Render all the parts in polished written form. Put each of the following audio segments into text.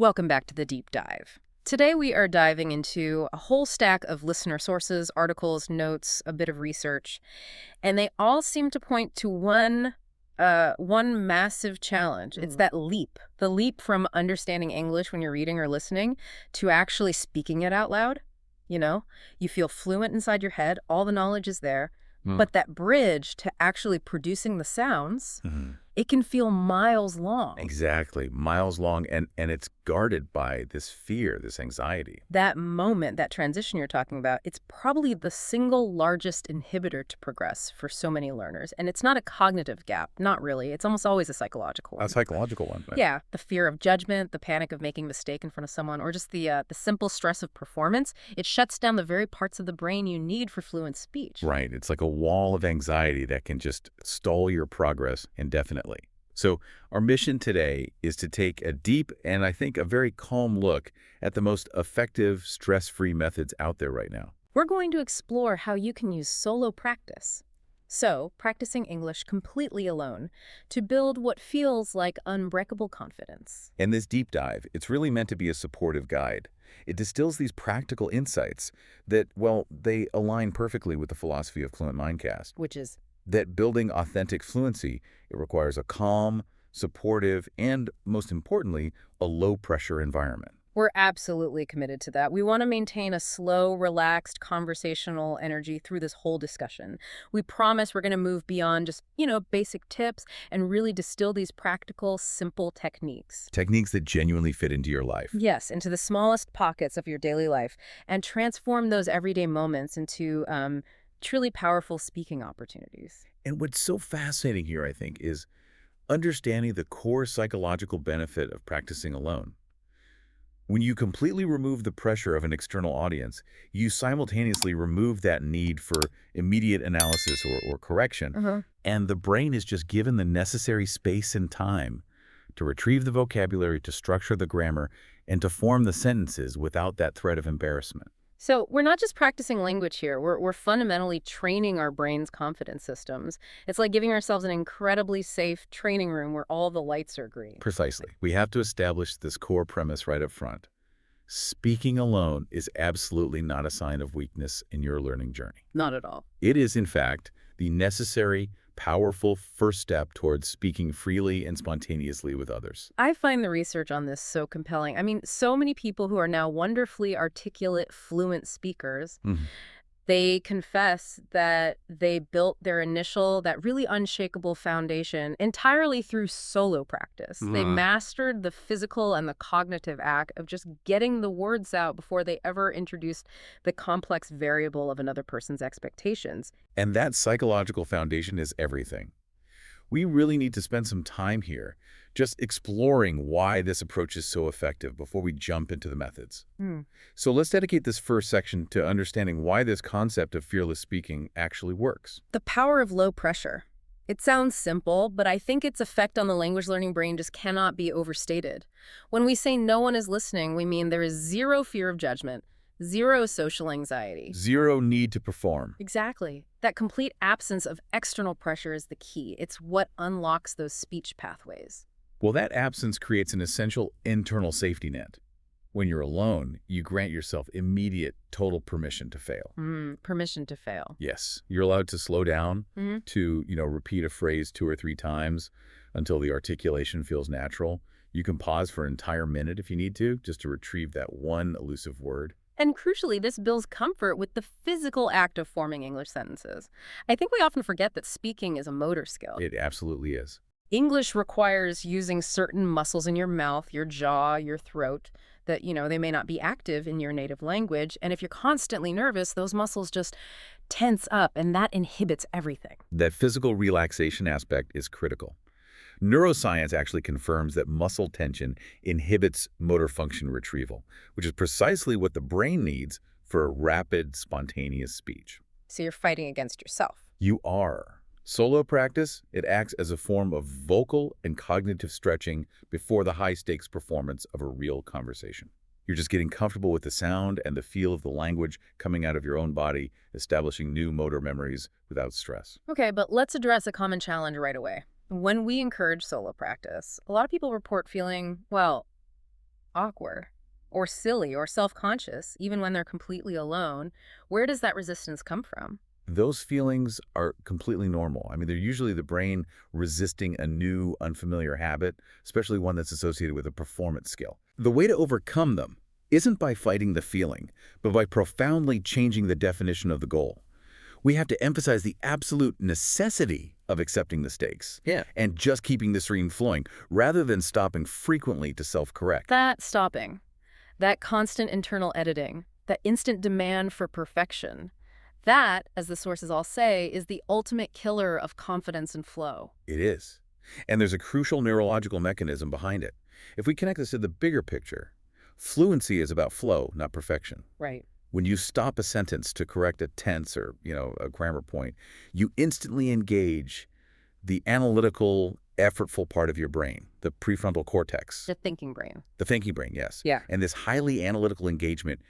Welcome back to the deep dive. Today we are diving into a whole stack of listener sources, articles, notes, a bit of research, and they all seem to point to one massive challenge. It's that leap, the leap from understanding English when you're reading or listening to actually speaking it out loud. You know, you feel fluent inside your head, all the knowledge is there, but that bridge to actually producing the sounds, it can feel miles long. Exactly. Miles long, and it's guarded by this fear, this anxiety. That moment, that transition you're talking about, it's probably the single largest inhibitor to progress for so many learners. And it's not a cognitive gap, not really. It's almost always a psychological one. A psychological one. Right? Yeah, the fear of judgment, the panic of making a mistake in front of someone, or just the simple stress of performance. It shuts down the very parts of the brain you need for fluent speech. Right. It's like a wall of anxiety that can just stall your progress indefinitely. So our mission today is to take a deep and I think a very calm look at the most effective stress-free methods out there right now. We're going to explore how you can use solo practice. So, practicing English completely alone to build what feels like unbreakable confidence. And this deep dive, it's really meant to be a supportive guide. It distills these practical insights that, well, they align perfectly with the philosophy of Fluent Mindcast. Which is? That building authentic fluency, it requires a calm, supportive, and most importantly, a low-pressure environment. We're absolutely committed to that. We want to maintain a slow, relaxed, conversational energy through this whole discussion. We promise we're going to move beyond just, basic tips and really distill these practical, simple techniques. Techniques that genuinely fit into your life. Yes, into the smallest pockets of your daily life and transform those everyday moments into truly powerful speaking opportunities. And what's so fascinating here, I think, is understanding the core psychological benefit of practicing alone. When you completely remove the pressure of an external audience, you simultaneously remove that need for immediate analysis or correction, and the brain is just given the necessary space and time to retrieve the vocabulary, to structure the grammar, and to form the sentences without that threat of embarrassment. So we're not just practicing language here. We're fundamentally training our brain's confidence systems. It's like giving ourselves an incredibly safe training room where all the lights are green. Precisely. We have to establish this core premise right up front. Speaking alone is absolutely not a sign of weakness in your learning journey. Not at all. It is, in fact, the necessary, powerful first step towards speaking freely and spontaneously with others. I find the research on this so compelling. I mean, so many people who are now wonderfully articulate, fluent speakers, they confess that they built their initial, that really unshakable foundation entirely through solo practice. They mastered the physical and the cognitive act of just getting the words out before they ever introduced the complex variable of another person's expectations. And that psychological foundation is everything. We really need to spend some time here just exploring why this approach is so effective before we jump into the methods. So let's dedicate this first section to understanding why this concept of fearless speaking actually works. The power of low pressure. It sounds simple, but I think its effect on the language learning brain just cannot be overstated. When we say no one is listening, we mean there is zero fear of judgment, zero social anxiety. Zero need to perform. Exactly. That complete absence of external pressure is the key. It's what unlocks those speech pathways. Well, that absence creates an essential internal safety net. When you're alone, you grant yourself immediate, total permission to fail. Permission to fail. Yes. You're allowed to slow down, to, repeat a phrase 2 or 3 times until the articulation feels natural. You can pause for an entire minute if you need to, just to retrieve that one elusive word. And crucially, this builds comfort with the physical act of forming English sentences. I think we often forget that speaking is a motor skill. It absolutely is. English requires using certain muscles in your mouth, your jaw, your throat, that, they may not be active in your native language. And if you're constantly nervous, those muscles just tense up, and that inhibits everything. That physical relaxation aspect is critical. Neuroscience actually confirms that muscle tension inhibits motor function retrieval, which is precisely what the brain needs for rapid, spontaneous speech. So you're fighting against yourself. You are. Solo practice, it acts as a form of vocal and cognitive stretching before the high-stakes performance of a real conversation. You're just getting comfortable with the sound and the feel of the language coming out of your own body, establishing new motor memories without stress. Okay, but let's address a common challenge right away. When we encourage solo practice, a lot of people report feeling, awkward or silly or self-conscious, even when they're completely alone, where does that resistance come from? Those feelings are completely normal. I mean, they're usually the brain resisting a new, unfamiliar habit, especially one that's associated with a performance skill. The way to overcome them isn't by fighting the feeling, but by profoundly changing the definition of the goal. We have to emphasize the absolute necessity of accepting the stakes Yeah. and just keeping the stream flowing, rather than stopping frequently to self-correct. That stopping, that constant internal editing, that instant demand for perfection, that, as the sources all say, is the ultimate killer of confidence and flow. It is. And there's a crucial neurological mechanism behind it. If we connect this to the bigger picture, fluency is about flow, not perfection. Right. When you stop a sentence to correct a tense or, a grammar point, you instantly engage the analytical, effortful part of your brain, the prefrontal cortex. The thinking brain. The thinking brain, yes. Yeah. And this highly analytical engagement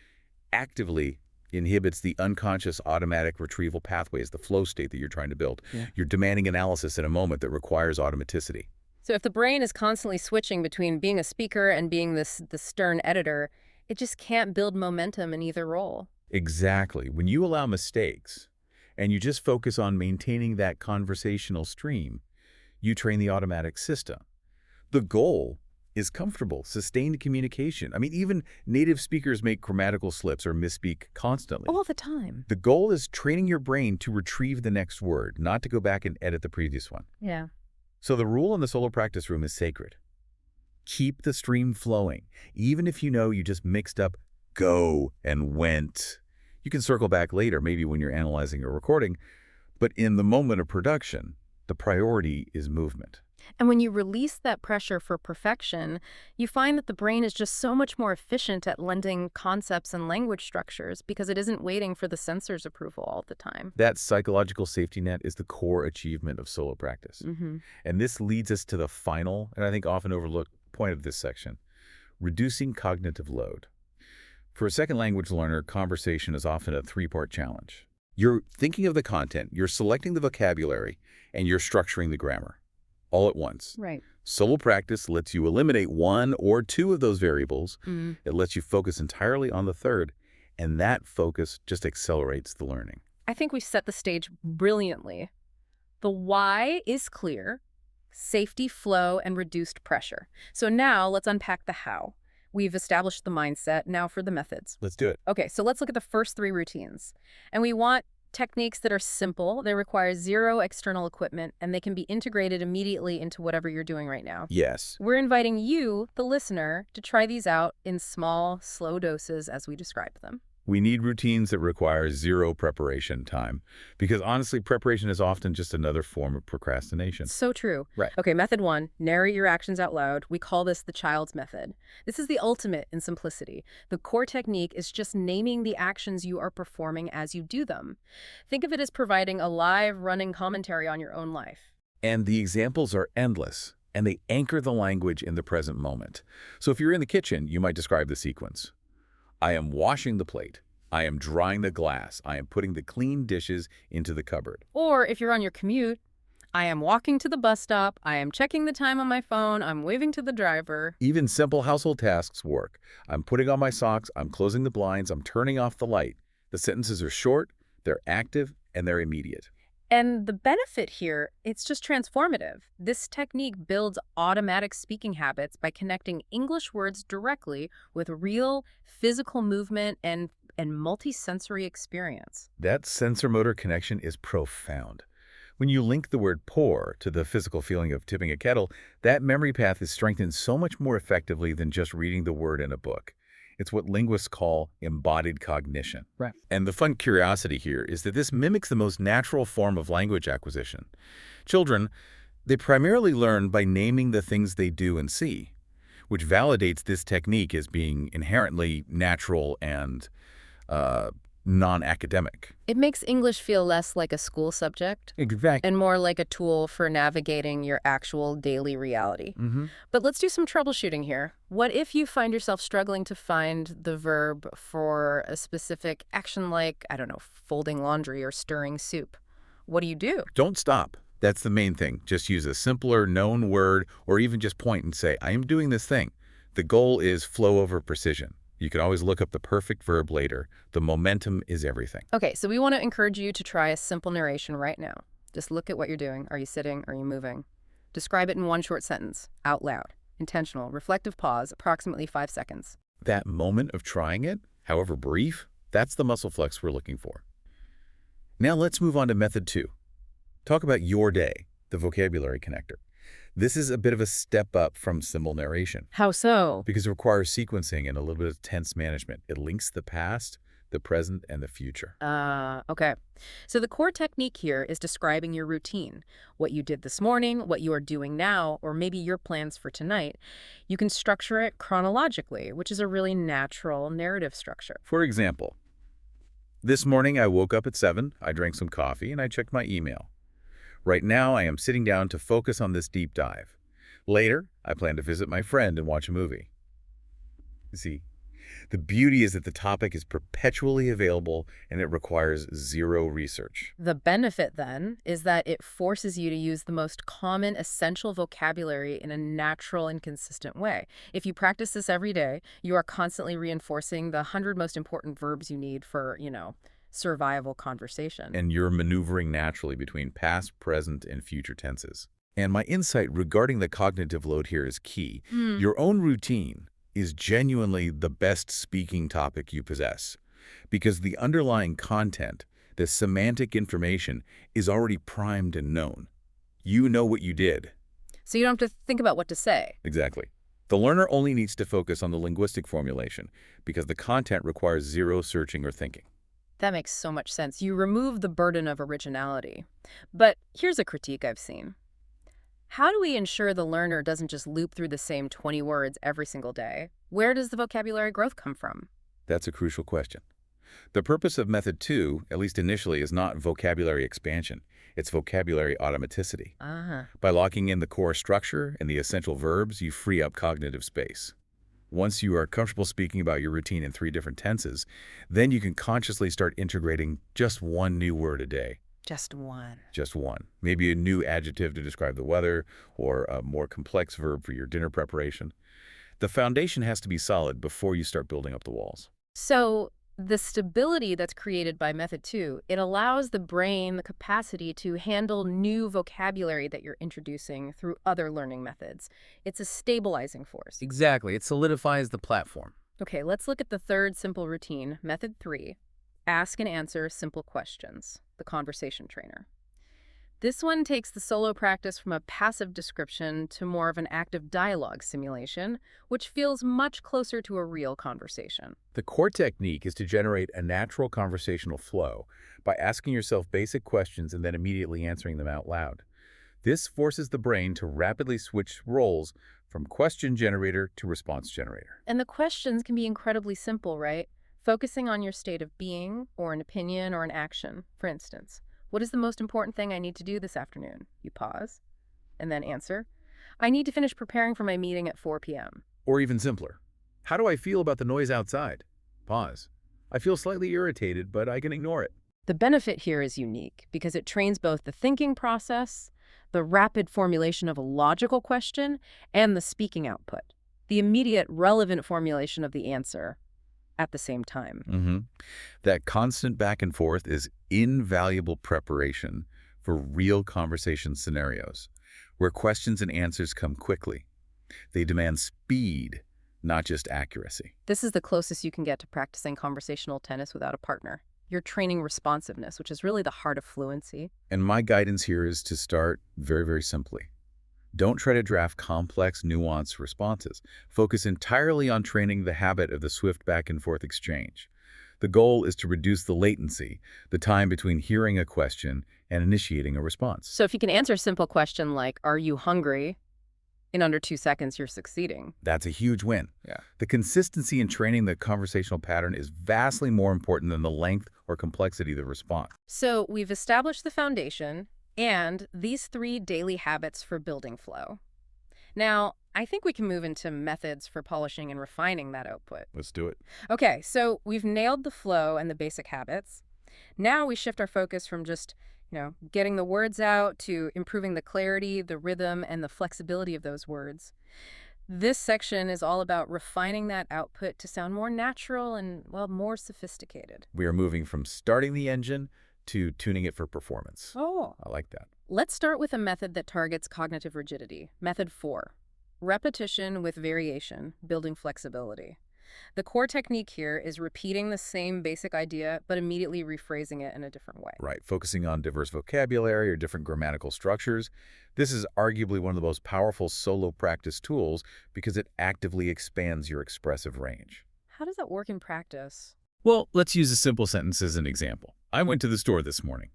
actively inhibits the unconscious automatic retrieval pathways, the flow state that you're trying to build. Yeah. You're demanding analysis in a moment that requires automaticity. So if the brain is constantly switching between being a speaker and being the stern editor, it just can't build momentum in either role. Exactly. When you allow mistakes and you just focus on maintaining that conversational stream, you train the automatic system. The goal is comfortable, sustained communication. I mean, even native speakers make grammatical slips or misspeak constantly. All the time. The goal is training your brain to retrieve the next word, not to go back and edit the previous one. Yeah. So the rule in the solo practice room is sacred. Keep the stream flowing. Even if you know you just mixed up go and went. You can circle back later, maybe when you're analyzing or recording, but in the moment of production, the priority is movement. And when you release that pressure for perfection, you find that the brain is just so much more efficient at lending concepts and language structures because it isn't waiting for the sensor's approval all the time. That psychological safety net is the core achievement of solo practice. Mm-hmm. And this leads us to the final, and I think often overlooked point of this section, reducing cognitive load. For a second language learner, conversation is often a three-part challenge. You're thinking of the content, you're selecting the vocabulary, and you're structuring the grammar, all at once. Right. Solo practice lets you eliminate one or two of those variables. It lets you focus entirely on the third, and that focus just accelerates the learning. I think we set the stage brilliantly. The why is clear: safety, flow, and reduced pressure. So now let's unpack the how. We've established the mindset. Now for the methods. Let's do it. Okay, so let's look at the first three routines. And we want techniques that are simple, they require zero external equipment, and they can be integrated immediately into whatever you're doing right now. Yes. We're inviting you, the listener, to try these out in small, slow doses as we describe them. We need routines that require zero preparation time, because honestly, preparation is often just another form of procrastination. So true. Right. Okay, method 1, narrate your actions out loud. We call this the child's method. This is the ultimate in simplicity. The core technique is just naming the actions you are performing as you do them. Think of it as providing a live, running commentary on your own life. And the examples are endless, and they anchor the language in the present moment. So if you're in the kitchen, you might describe the sequence. I am washing the plate. I am drying the glass. I am putting the clean dishes into the cupboard. Or if you're on your commute, I am walking to the bus stop. I am checking the time on my phone. I'm waving to the driver. Even simple household tasks work. I'm putting on my socks. I'm closing the blinds. I'm turning off the light. The sentences are short, they're active, and they're immediate. And the benefit here, it's just transformative. This technique builds automatic speaking habits by connecting English words directly with real physical movement and multisensory experience. That sensor-motor connection is profound. When you link the word pour to the physical feeling of tipping a kettle, that memory path is strengthened so much more effectively than just reading the word in a book. It's what linguists call embodied cognition. Right. And the fun curiosity here is that this mimics the most natural form of language acquisition. Children, they primarily learn by naming the things they do and see, which validates this technique as being inherently natural and non-academic. It makes English feel less like a school subject Exactly. and more like a tool for navigating your actual daily reality. But let's do some troubleshooting here. What if you find yourself struggling to find the verb for a specific action like, I don't know, folding laundry or stirring soup? What do you do? Don't stop. That's the main thing. Just use a simpler known word or even just point and say, I am doing this thing. The goal is flow over precision. You can always look up the perfect verb later. The momentum is everything. Okay, so we want to encourage you to try a simple narration right now. Just look at what you're doing. Are you sitting? Are you moving? Describe it in one short sentence, out loud. Intentional, reflective pause, approximately 5 seconds. That moment of trying it, however brief, that's the muscle flex we're looking for. Now let's move on to method 2. Talk about your day, the vocabulary connector. This is a bit of a step up from simple narration How so? because it requires sequencing and a little bit of tense management. It links the past, the present, and the future. Okay. So the core technique here is describing your routine, what you did this morning, what you are doing now, or maybe your plans for tonight. You can structure it chronologically, which is a really natural narrative structure. For example, this morning I woke up at 7, I drank some coffee, and I checked my email. Right now I am sitting down to focus on this deep dive. Later, I plan to visit my friend and watch a movie. You see, the beauty is that the topic is perpetually available and it requires zero research. The benefit, then, is that it forces you to use the most common, essential vocabulary in a natural and consistent way. If you practice this every day, you are constantly reinforcing the 100 most important verbs you need for, survival conversation. And you're maneuvering naturally between past, present, and future tenses. And my insight regarding the cognitive load here is key. Your own routine is genuinely the best speaking topic you possess because the underlying content, the semantic information, is already primed and known. You know what you did. So you don't have to think about what to say. Exactly. The learner only needs to focus on the linguistic formulation because the content requires zero searching or thinking. That makes so much sense. You remove the burden of originality. But here's a critique I've seen. How do we ensure the learner doesn't just loop through the same 20 words every single day? Where does the vocabulary growth come from? That's a crucial question. The purpose of method 2, at least initially, is not vocabulary expansion. It's vocabulary automaticity. By locking in the core structure and the essential verbs, you free up cognitive space. Once you are comfortable speaking about your routine in 3 different tenses, then you can consciously start integrating just one new word a day. Just one. Just one. Maybe a new adjective to describe the weather or a more complex verb for your dinner preparation. The foundation has to be solid before you start building up the walls. So the stability that's created by method 2, it allows the brain the capacity to handle new vocabulary that you're introducing through other learning methods. It's a stabilizing force. Exactly. It solidifies the platform. Okay, let's look at the third simple routine, method 3. Ask and answer simple questions, the conversation trainer. This one takes the solo practice from a passive description to more of an active dialogue simulation, which feels much closer to a real conversation. The core technique is to generate a natural conversational flow by asking yourself basic questions and then immediately answering them out loud. This forces the brain to rapidly switch roles from question generator to response generator. And the questions can be incredibly simple, right? Focusing on your state of being, or an opinion, or an action. For instance, what is the most important thing I need to do this afternoon? You pause, and then answer. I need to finish preparing for my meeting at 4 p.m. Or even simpler, how do I feel about the noise outside? Pause. I feel slightly irritated, but I can ignore it. The benefit here is unique because it trains both the thinking process, the rapid formulation of a logical question, and the speaking output, the immediate relevant formulation of the answer at the same time. That constant back and forth is invaluable preparation for real conversation scenarios where questions and answers come quickly. They demand speed, not just accuracy. This is the closest you can get to practicing conversational tennis without a partner. You're training responsiveness, which is really the heart of fluency. And my guidance here is to start very, very simply. Don't try to draft complex, nuanced responses. Focus entirely on training the habit of the swift back and forth exchange. The goal is to reduce the latency, the time between hearing a question and initiating a response. So if you can answer a simple question like, "Are you hungry?" in under 2 seconds, you're succeeding. That's a huge win. Yeah. The consistency in training the conversational pattern is vastly more important than the length or complexity of the response. So we've established the foundation and these 3 daily habits for building flow. Now, I think we can move into methods for polishing and refining that output. Let's do it. Okay, so we've nailed the flow and the basic habits. Now we shift our focus from just, getting the words out to improving the clarity, the rhythm, and the flexibility of those words. This section is all about refining that output to sound more natural and, well, more sophisticated. We are moving from starting the engine to tuning it for performance. Oh. I like that. Let's start with a method that targets cognitive rigidity. Method 4. Repetition with variation, building flexibility. The core technique here is repeating the same basic idea, but immediately rephrasing it in a different way. Right, focusing on diverse vocabulary or different grammatical structures. This is arguably one of the most powerful solo practice tools because it actively expands your expressive range. How does that work in practice? Well, let's use a simple sentence as an example. I went to the store this morning.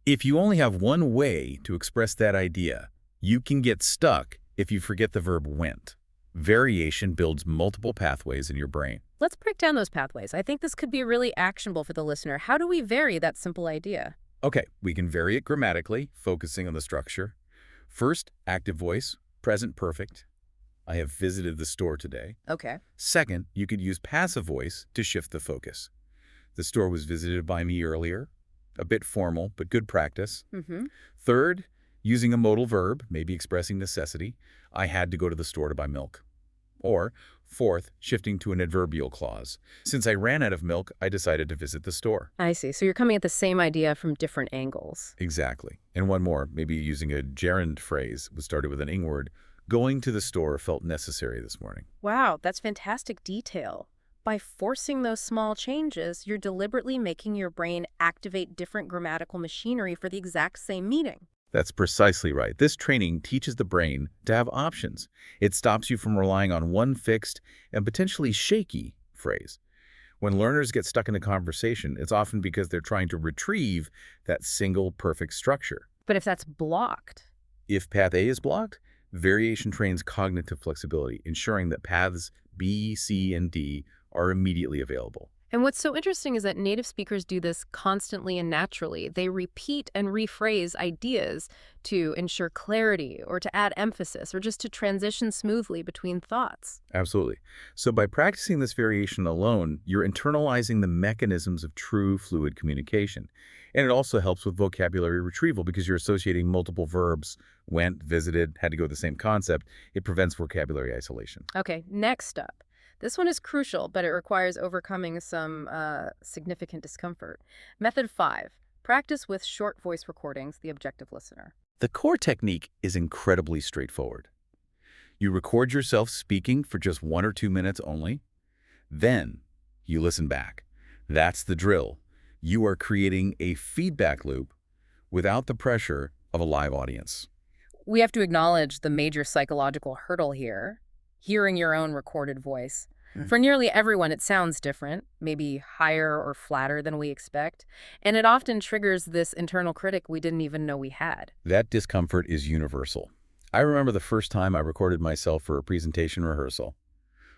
If you only have one way to express that idea, you can get stuck if you forget the verb went. Variation builds multiple pathways in your brain. Let's break down those pathways. I think this could be really actionable for the listener. How do we vary that simple idea? Okay, we can vary it grammatically, focusing on the structure. First, active voice, present perfect. I have visited the store today. Okay. Second, you could use passive voice to shift the focus. The store was visited by me earlier. A bit formal, but good practice. Third, using a modal verb, maybe expressing necessity. I had to go to the store to buy milk. Or, fourth, shifting to an adverbial clause. Since I ran out of milk, I decided to visit the store. I see. So you're coming at the same idea from different angles. Exactly. And one more, maybe using a gerund phrase, was started with an ing word. Going to the store felt necessary this morning. Wow, that's fantastic detail. By forcing those small changes, you're deliberately making your brain activate different grammatical machinery for the exact same meaning. That's precisely right. This training teaches the brain to have options. It stops you from relying on one fixed and potentially shaky phrase. When learners get stuck in a conversation, it's often because they're trying to retrieve that single perfect structure. But if that's blocked, If path A is blocked, variation trains cognitive flexibility, ensuring that paths B, C, and D are immediately available. and what's so interesting is that native speakers do this constantly and naturally. They repeat and rephrase ideas to ensure clarity or to add emphasis or just to transition smoothly between thoughts. Absolutely. So by practicing this variation alone, you're internalizing the mechanisms of true fluid communication. And it also helps with vocabulary retrieval because you're associating multiple verbs, went, visited, had to go with the same concept. It prevents vocabulary isolation. Okay, next up. This one is crucial, but it requires overcoming some significant discomfort. Method 5. Practice with short voice recordings, the objective listener. The core technique is incredibly straightforward. You record yourself speaking for just 1 or 2 minutes only. Then you listen back. That's the drill. You are creating a feedback loop without the pressure of a live audience. We have to acknowledge the major psychological hurdle here, hearing your own recorded voice. For nearly everyone, it sounds different, maybe higher or flatter than we expect, and it often triggers this internal critic we didn't even know we had. That discomfort is universal. I remember the first time I recorded myself for a presentation rehearsal.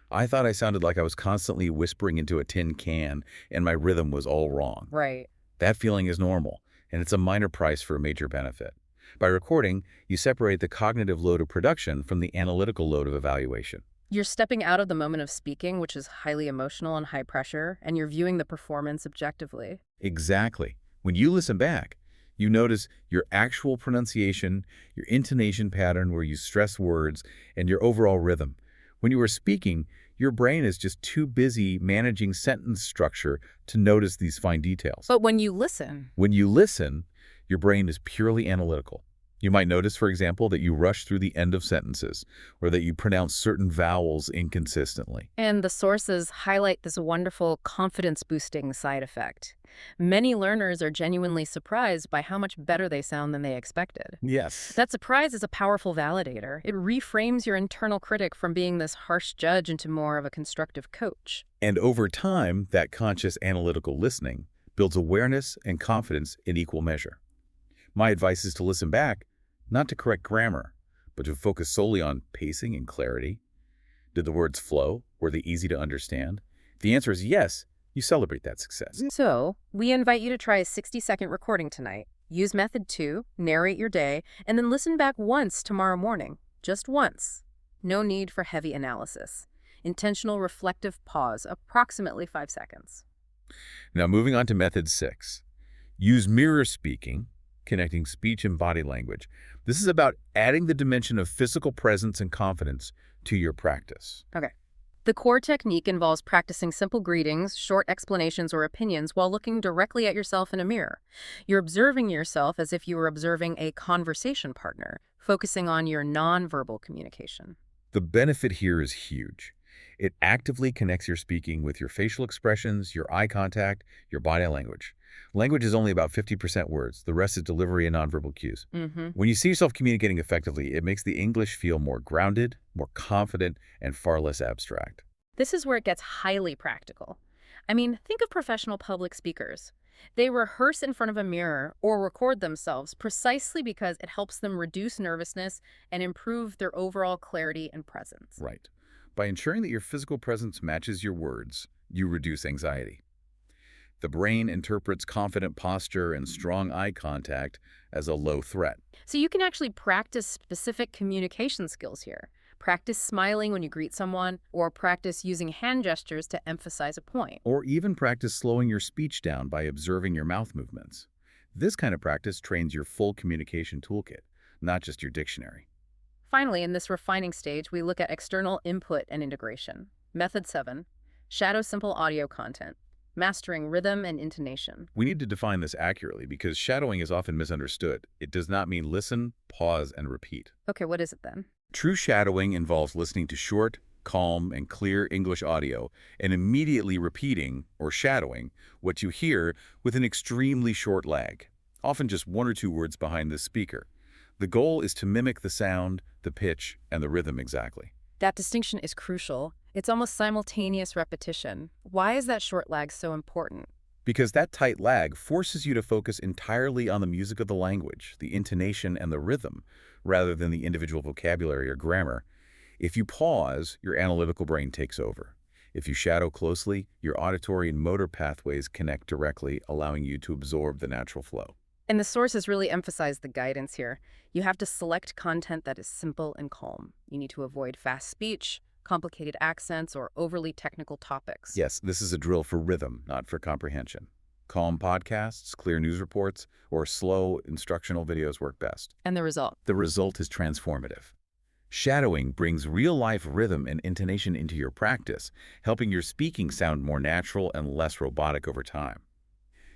I thought I sounded like I was constantly whispering into a tin can and my rhythm was all wrong. Right. That feeling is normal, and it's a minor price for a major benefit. By recording, you separate the cognitive load of production from the analytical load of evaluation. You're stepping out of the moment of speaking, which is highly emotional and high pressure, and you're viewing the performance objectively. Exactly. When you listen back, you notice your actual pronunciation, your intonation pattern where you stress words, and your overall rhythm. When you are speaking, your brain is just too busy managing sentence structure to notice these fine details. But when you listen, Your brain is purely analytical. You might notice, for example, that you rush through the end of sentences or that you pronounce certain vowels inconsistently. and the sources highlight this wonderful confidence-boosting side effect. Many learners are genuinely surprised by how much better they sound than they expected. Yes. That surprise is a powerful validator. It reframes your internal critic from being this harsh judge into more of a constructive coach. And over time, that conscious analytical listening builds awareness and confidence in equal measure. My advice is to listen back, not to correct grammar, but to focus solely on pacing and clarity. Did the words flow? Were they easy to understand? If the answer is yes, you celebrate that success. So, we invite you to try a 60-second recording tonight. Use method 2, narrate your day, and then listen back once tomorrow morning. Just once. No need for heavy analysis. Intentional reflective pause, approximately 5 seconds. Now moving on to method 6. Use mirror speaking, connecting speech and body language. This is about adding the dimension of physical presence and confidence to your practice. Okay. The core technique involves practicing simple greetings, short explanations, or opinions while looking directly at yourself in a mirror. You're observing yourself as if you were observing a conversation partner, focusing on your nonverbal communication. The benefit here is huge. It actively connects your speaking with your facial expressions, your eye contact, your body language. Language is only about 50% words. The rest is delivery and nonverbal cues. Mm-hmm. When you see yourself communicating effectively, it makes the English feel more grounded, more confident, and far less abstract. This is where it gets highly practical. I mean, think of professional public speakers. They rehearse in front of a mirror or record themselves precisely because it helps them reduce nervousness and improve their overall clarity and presence. Right. By ensuring that your physical presence matches your words, you reduce anxiety. The brain interprets confident posture and strong eye contact as a low threat. So you can actually practice specific communication skills here. Practice smiling when you greet someone, or practice using hand gestures to emphasize a point. Or even practice slowing your speech down by observing your mouth movements. This kind of practice trains your full communication toolkit, not just your dictionary. Finally, in this refining stage, we look at external input and integration. Method 7, shadow simple audio content, mastering rhythm and intonation. We need to define this accurately because shadowing is often misunderstood. It does not mean listen, pause, and repeat. Okay, what is it then? True shadowing involves listening to short, calm, and clear English audio and immediately repeating or shadowing what you hear with an extremely short lag, often just one or two words behind the speaker. The goal is to mimic the sound, the pitch, and the rhythm exactly. That distinction is crucial. It's almost simultaneous repetition. Why is that short lag so important? Because that tight lag forces you to focus entirely on the music of the language, the intonation, and the rhythm, rather than the individual vocabulary or grammar. If you pause, your analytical brain takes over. If you shadow closely, your auditory and motor pathways connect directly, allowing you to absorb the natural flow. And the sources really emphasize the guidance here. You have to select content that is simple and calm. You need to avoid fast speech, complicated accents, or overly technical topics. Yes, this is a drill for rhythm, not for comprehension. Calm podcasts, clear news reports, or slow instructional videos work best. And the result? The result is transformative. Shadowing brings real-life rhythm and intonation into your practice, helping your speaking sound more natural and less robotic over time.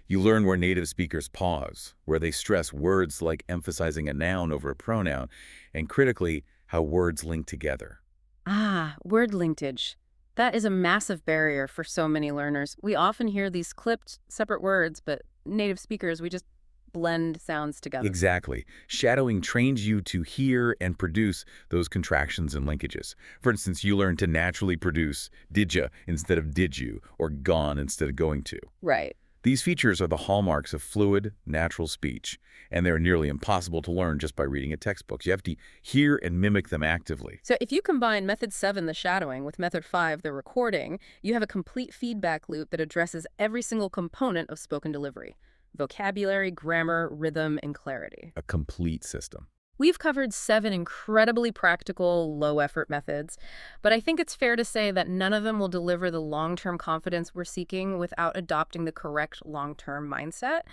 You learn where native speakers pause, where they stress words like emphasizing a noun over a pronoun, and critically, how words link together. Ah, word linkage. That is a massive barrier for so many learners. We often hear these clipped, separate words, but native speakers, we just blend sounds together. Exactly. Shadowing trains you to hear and produce those contractions and linkages. For instance, you learn to naturally produce didja instead of did you, or gone instead of going to. Right. These features are the hallmarks of fluid, natural speech, and they're nearly impossible to learn just by reading a textbook. You have to hear and mimic them actively. So if you combine Method 7, the shadowing, with Method 5, the recording, you have a complete feedback loop that addresses every single component of spoken delivery: vocabulary, grammar, rhythm, and clarity. A complete system. We've covered 7 incredibly practical, low-effort methods, but I think it's fair to say that none of them will deliver the long-term confidence we're seeking without adopting the correct long-term mindset,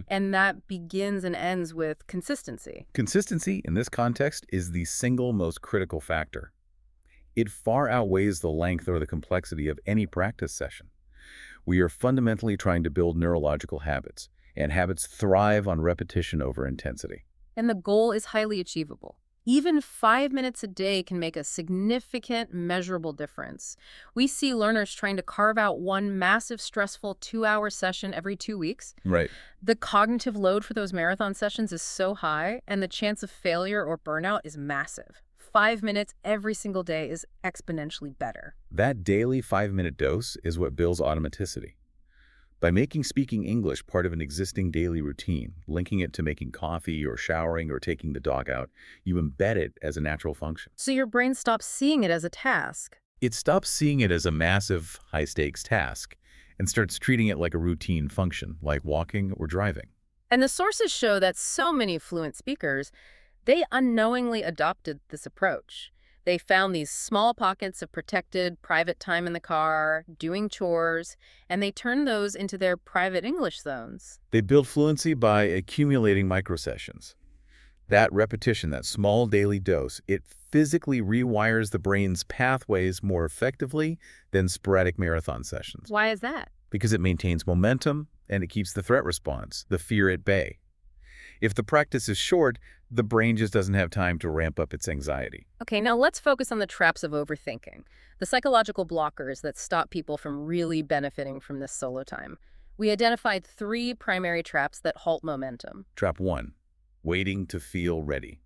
and that begins and ends with consistency. Consistency, in this context, is the single most critical factor. It far outweighs the length or the complexity of any practice session. We are fundamentally trying to build neurological habits, and habits thrive on repetition over intensity. And the goal is highly achievable. Even 5 minutes a day can make a significant, measurable difference. We see learners trying to carve out one massive, stressful 2-hour session every 2 weeks. Right. The cognitive load for those marathon sessions is so high, and the chance of failure or burnout is massive. 5 minutes every single day is exponentially better. That daily 5-minute dose is what builds automaticity. By making speaking English part of an existing daily routine, linking it to making coffee or showering or taking the dog out, you embed it as a natural function. So your brain stops seeing it as a task. It stops seeing it as a massive, high-stakes task and starts treating it like a routine function, like walking or driving. And the sources show that so many fluent speakers, they unknowingly adopted this approach. They found these small pockets of protected private time in the car, doing chores, and they turned those into their private English zones. They build fluency by accumulating microsessions. That repetition, that small daily dose, it physically rewires the brain's pathways more effectively than sporadic marathon sessions Why is that? because it maintains momentum and it keeps the threat response, the fear at bay. If the practice is short, the brain just doesn't have time to ramp up its anxiety. Okay, now let's focus on the traps of overthinking, the psychological blockers that stop people from really benefiting from this solo time. We identified 3 primary traps that halt momentum. Trap 1. Waiting to feel ready.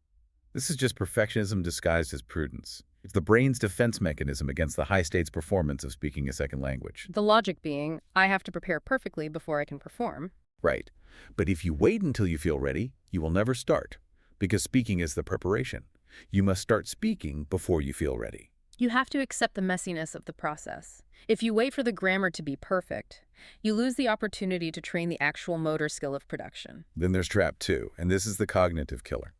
This is just perfectionism disguised as prudence. It's the brain's defense mechanism against the high-stakes performance of speaking a second language. The logic being, I have to prepare perfectly before I can perform. Right. But if you wait until you feel ready, you will never start, because speaking is the preparation. You must start speaking before you feel ready. You have to accept the messiness of the process. If you wait for the grammar to be perfect, you lose the opportunity to train the actual motor skill of production. Then there's trap 2, and this is the cognitive killer.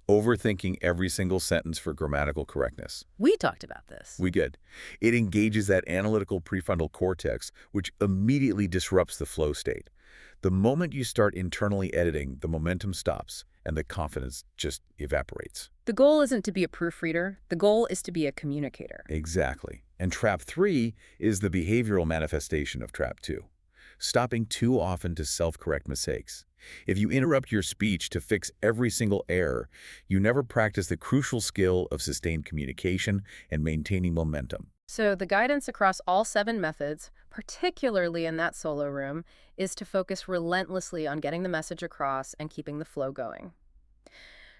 Overthinking every single sentence for grammatical correctness. We talked about this. We good. It engages that analytical prefrontal cortex, which immediately disrupts the flow state. The moment you start internally editing, the momentum stops, and the confidence just evaporates. The goal isn't to be a proofreader. The goal is to be a communicator. Exactly. And trap 3 is the behavioral manifestation of trap 2. Stopping too often to self-correct mistakes. If you interrupt your speech to fix every single error, you never practice the crucial skill of sustained communication and maintaining momentum. So the guidance across all 7 methods, particularly in that solo room, is to focus relentlessly on getting the message across and keeping the flow going.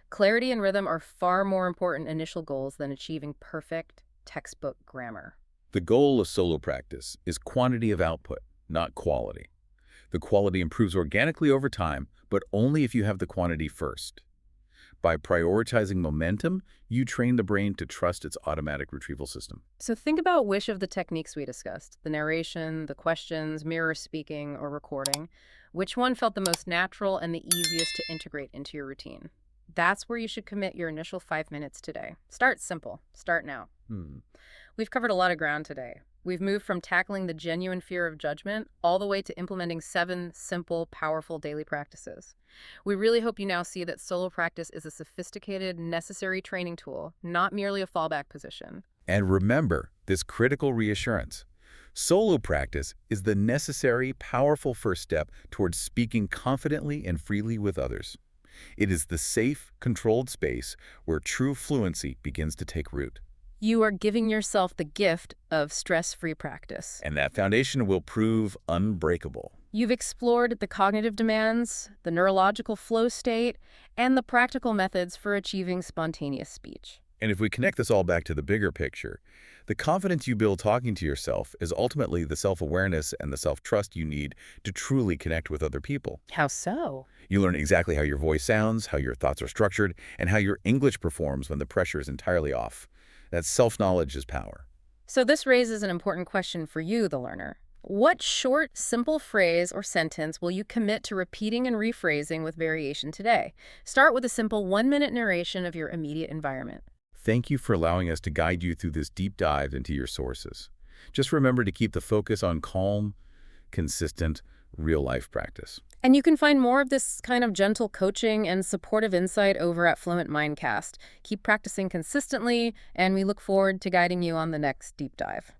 Clarity and rhythm are far more important initial goals than achieving perfect textbook grammar. The goal of solo practice is quantity of output, not quality. The quality improves organically over time, but only if you have the quantity first. By prioritizing momentum, you train the brain to trust its automatic retrieval system. So think about which of the techniques we discussed, the narration, the questions, mirror speaking, or recording. Which one felt the most natural and the easiest to integrate into your routine? That's where you should commit your initial 5 minutes today. Start simple. Start now. We've covered a lot of ground today. We've moved from tackling the genuine fear of judgment all the way to implementing 7 simple, powerful daily practices. We really hope you now see that solo practice is a sophisticated, necessary training tool, not merely a fallback position. And remember this critical reassurance. Solo practice is the necessary, powerful first step towards speaking confidently and freely with others. It is the safe, controlled space where true fluency begins to take root. You are giving yourself the gift of stress-free practice. And that foundation will prove unbreakable. You've explored the cognitive demands, the neurological flow state, and the practical methods for achieving spontaneous speech. And if we connect this all back to the bigger picture, the confidence you build talking to yourself is ultimately the self-awareness and the self-trust you need to truly connect with other people. How so? You learn exactly how your voice sounds, how your thoughts are structured, and how your English performs when the pressure is entirely off. That self-knowledge is power. So this raises an important question for you, the learner. What short, simple phrase or sentence will you commit to repeating and rephrasing with variation today? Start with a simple 1-minute narration of your immediate environment. Thank you for allowing us to guide you through this deep dive into your sources. Just remember to keep the focus on calm, consistent, real-life practice. And you can find more of this kind of gentle coaching and supportive insight over at Fluent Mindcast. Keep practicing consistently, and we look forward to guiding you on the next deep dive.